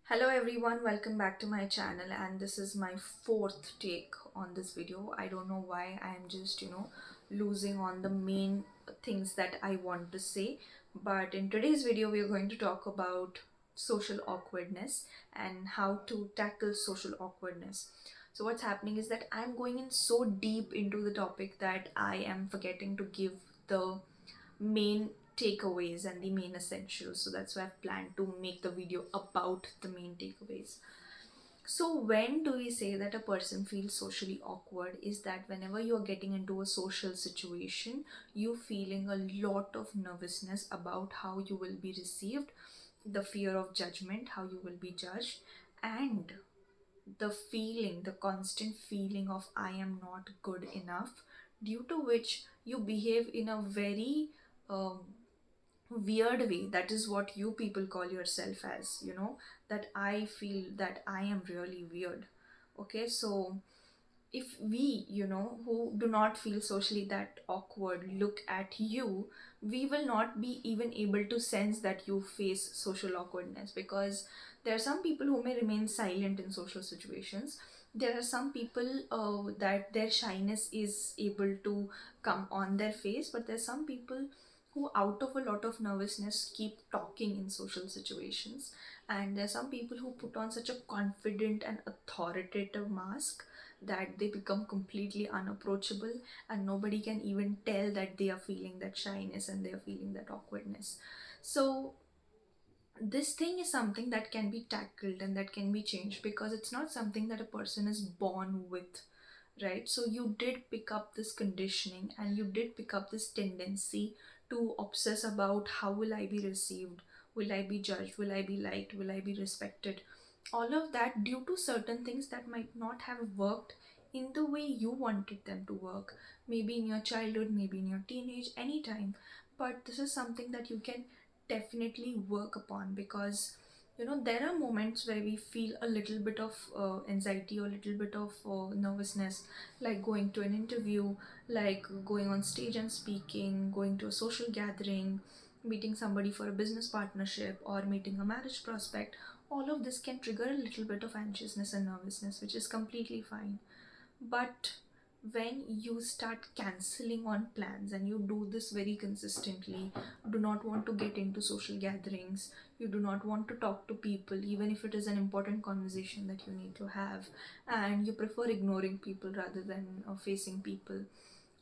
Hello everyone, welcome back to my channel, and this is my fourth take on this video. I don't know why I am just losing on the main things that I want to say, but in today's video we are going to talk about social awkwardness and how to tackle social awkwardness. So what's happening is that I'm going in so deep into the topic that I am forgetting to give the main takeaways and the main essentials. So that's why I've planned to make the video about the main takeaways. So when do we say that a person feels socially awkward is that whenever you're getting into a social situation, you feeling a lot of nervousness about how you will be received, the fear of judgment, how you will be judged, and the constant feeling of I am not good enough, due to which you behave in a very um, weird way. That is what you people call yourself as, that I feel that I am really weird. Okay, so if we, who do not feel socially that awkward, look at you, we will not be even able to sense that you face social awkwardness, because there are some people who may remain silent in social situations. There are some people that their shyness is able to come on their face, but there are some people who out of a lot of nervousness keep talking in social situations, and there are some people who put on such a confident and authoritative mask that they become completely unapproachable, and nobody can even tell that they are feeling that shyness and they are feeling that awkwardness. So this thing is something that can be tackled and that can be changed, because it's not something that a person is born with, right? So you did pick up this conditioning and you did pick up this tendency to obsess about how will I be received, will I be judged, will I be liked, will I be respected, all of that due to certain things that might not have worked in the way you wanted them to work, maybe in your childhood, maybe in your teenage, anytime. But this is something that you can definitely work upon, because there are moments where we feel a little bit of anxiety or a little bit of nervousness, like going to an interview, like going on stage and speaking, going to a social gathering, meeting somebody for a business partnership, or meeting a marriage prospect. All of this can trigger a little bit of anxiousness and nervousness, which is completely fine. But when you start canceling on plans and you do this very consistently, do not want to get into social gatherings, you do not want to talk to people even if it is an important conversation that you need to have, and you prefer ignoring people rather than facing people,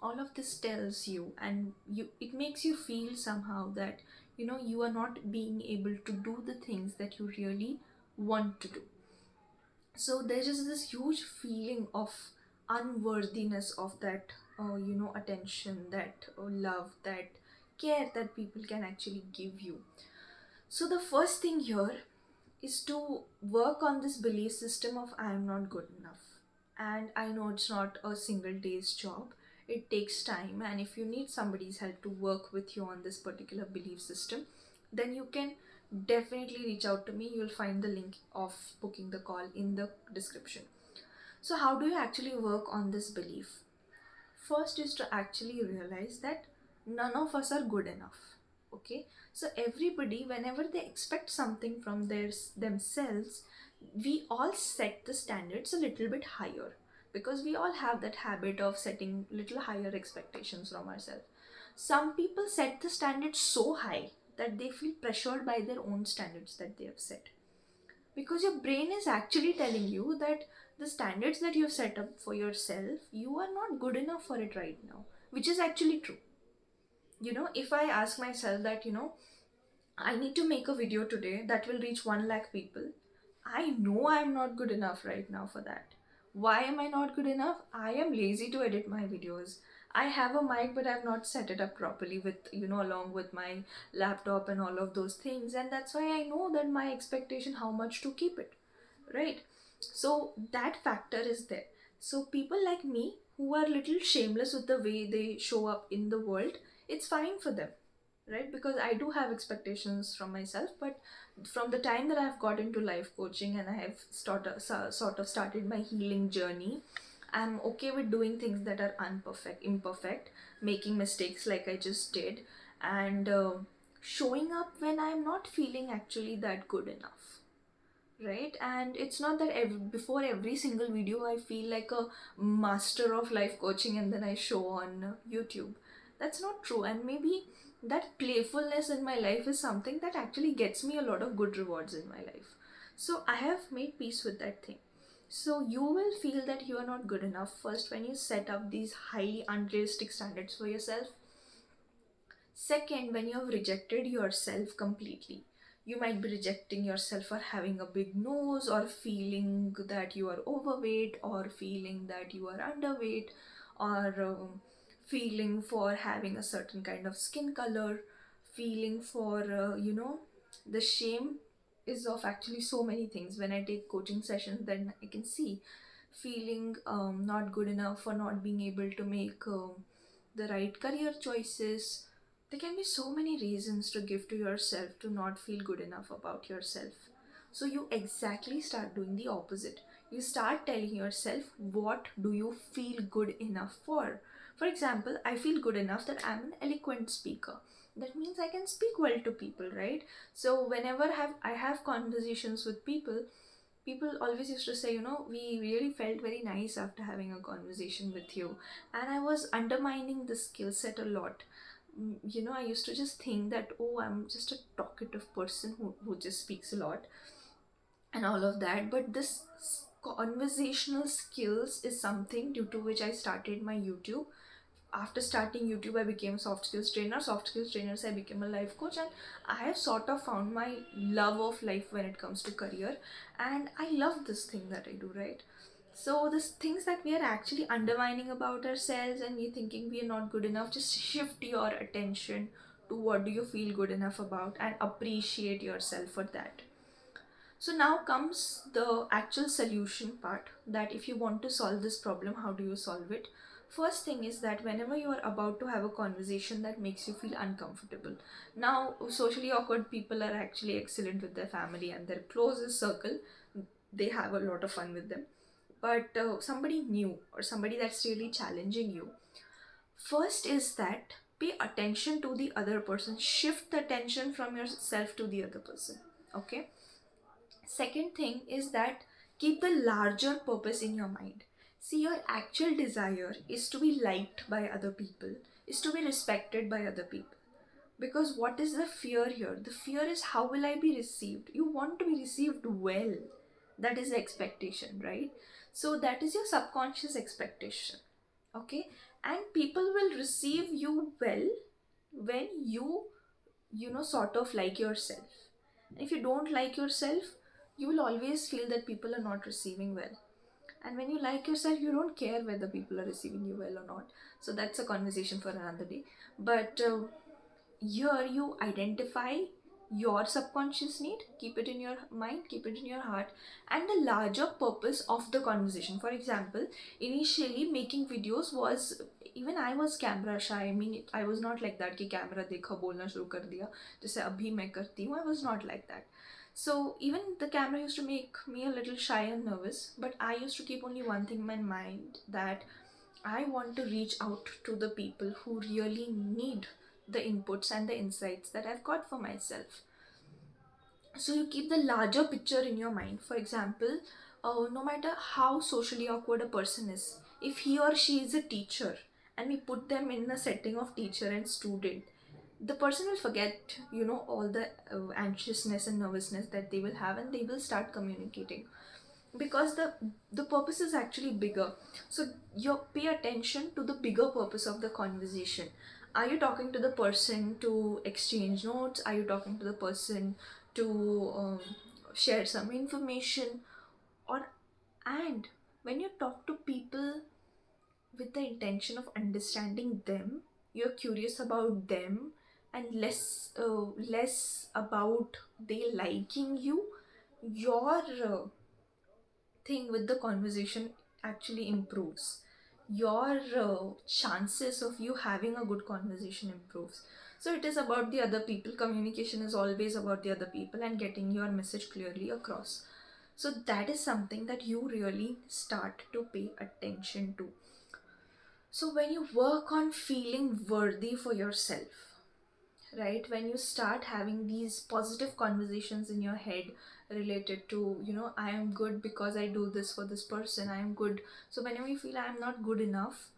all of this tells you, and it makes you feel somehow that you are not being able to do the things that you really want to do. So there's just this huge feeling of unworthiness of that attention, that love, that care that people can actually give you. So the first thing here is to work on this belief system of I am not good enough. And I know it's not a single day's job, it takes time, and if you need somebody's help to work with you on this particular belief system, then you can definitely reach out to me. You'll find the link of booking the call in the description. So how do you actually work on this belief? First is to actually realize that none of us are good enough. Okay, so everybody, whenever they expect something from themselves, we all set the standards a little bit higher, because we all have that habit of setting little higher expectations from ourselves. Some people set the standards so high that they feel pressured by their own standards that they have set, because your brain is actually telling you that the standards that you've set up for yourself, you are not good enough for it right now, which is actually true. If I ask myself that I need to make a video today that will reach 1 lakh people, I know I'm not good enough right now for that. Why am I not good enough? I am lazy to edit my videos. I have a mic, but I've not set it up properly with, along with my laptop and all of those things. And that's why I know that my expectation, how much to keep it, right? So that factor is there. So people like me who are little shameless with the way they show up in the world, it's fine for them, right? Because I do have expectations from myself, but from the time that I've got into life coaching and I have sort of started my healing journey, I'm okay with doing things that are imperfect, making mistakes like I just did, and showing up when I'm not feeling actually that good enough. right? And it's not that before every single video I feel like a master of life coaching and then I show on YouTube. That's not true. And maybe that playfulness in my life is something that actually gets me a lot of good rewards in my life. So I have made peace with that thing. So you will feel that you are not good enough first when you set up these highly unrealistic standards for yourself. Second, when you have rejected yourself completely, you might be rejecting yourself for having a big nose, or feeling that you are overweight, or feeling that you are underweight, or feeling for having a certain kind of skin color, feeling for, the shame is of actually so many things. When I take coaching sessions, then I can see feeling not good enough for not being able to make the right career choices. There can be so many reasons to give to yourself to not feel good enough about yourself. So you exactly start doing the opposite. You start telling yourself, what do you feel good enough for? For example, I feel good enough that I'm an eloquent speaker. That means I can speak well to people, right? So whenever I have conversations with people, people always used to say, we really felt very nice after having a conversation with you. And I was undermining the skill set a lot. I used to just think that, oh, I'm just a talkative person who just speaks a lot and all of that. But this conversational skills is something due to which I started my YouTube. After starting YouTube, I became soft skills trainer. Soft skills trainers, I became a life coach, and I have sort of found my love of life when it comes to career. And I love this thing that I do, right? So these things that we are actually undermining about ourselves and we thinking we are not good enough, just shift your attention to what do you feel good enough about and appreciate yourself for that. So now comes the actual solution part, that if you want to solve this problem, how do you solve it? First thing is that whenever you are about to have a conversation that makes you feel uncomfortable. Now, socially awkward people are actually excellent with their family and their closest circle. They have a lot of fun with them. But somebody new or somebody that's really challenging you, first is that pay attention to the other person, shift the attention from yourself to the other person. Okay. Second thing is that keep the larger purpose in your mind. See, your actual desire is to be liked by other people, is to be respected by other people. Because what is the fear here? The fear is, how will I be received? You want to be received well. That is the expectation, right? So that is your subconscious expectation. Okay? And people will receive you well when you sort of like yourself. If you don't like yourself, you will always feel that people are not receiving well. And when you like yourself, you don't care whether people are receiving you well or not. So that's a conversation for another day. But here you identify your subconscious need, keep it in your mind, keep it in your heart, and the larger purpose of the conversation. For example, initially making videos was, even I was camera shy. I mean, I was not like that कि camera देखा बोलना शुरू कर दिया जैसे अभी मैं करती हूँ. I was not like that. So even the camera used to make me a little shy and nervous, but I used to keep only one thing in my mind, that I want to reach out to the people who really need the inputs and the insights that I've got for myself. So you keep the larger picture in your mind. For example, no matter how socially awkward a person is, if he or she is a teacher and we put them in a setting of teacher and student, the person will forget, all the anxiousness and nervousness that they will have, and they will start communicating, because the purpose is actually bigger. So you pay attention to the bigger purpose of the conversation. Are you talking to the person to exchange notes? Are you talking to the person to share some information? Or, and when you talk to people with the intention of understanding them, you're curious about them, and less about they liking you, your thing with the conversation actually improves. Your chances of you having a good conversation improves. So it is about the other people. Communication is always about the other people and getting your message clearly across. So that is something that you really start to pay attention to. So when you work on feeling worthy for yourself, right, when you start having these positive conversations in your head, related to, I am good because I do this for this person, I am good. So whenever you feel I am not good enough,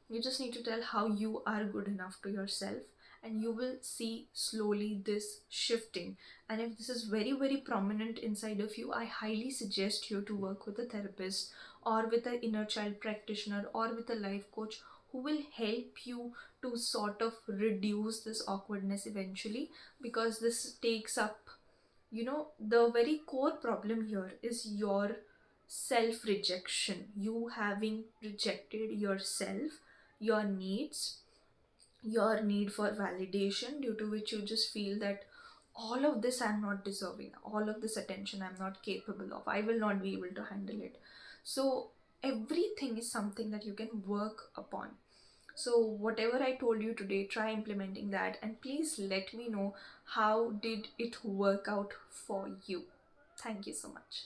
you just need to tell how you are good enough to yourself, and you will see slowly this shifting. And if this is very, very prominent inside of you, I highly suggest you to work with a therapist, or with an inner child practitioner, or with a life coach, who will help you to sort of reduce this awkwardness eventually. Because this takes up, the very core problem here is your self rejection, you having rejected yourself, your needs, your need for validation, due to which you just feel that all of this I'm not deserving, all of this attention I'm not capable of, I will not be able to handle it. So everything is something that you can work upon. So whatever I told you today, try implementing that, and please let me know how did it work out for you. Thank you so much.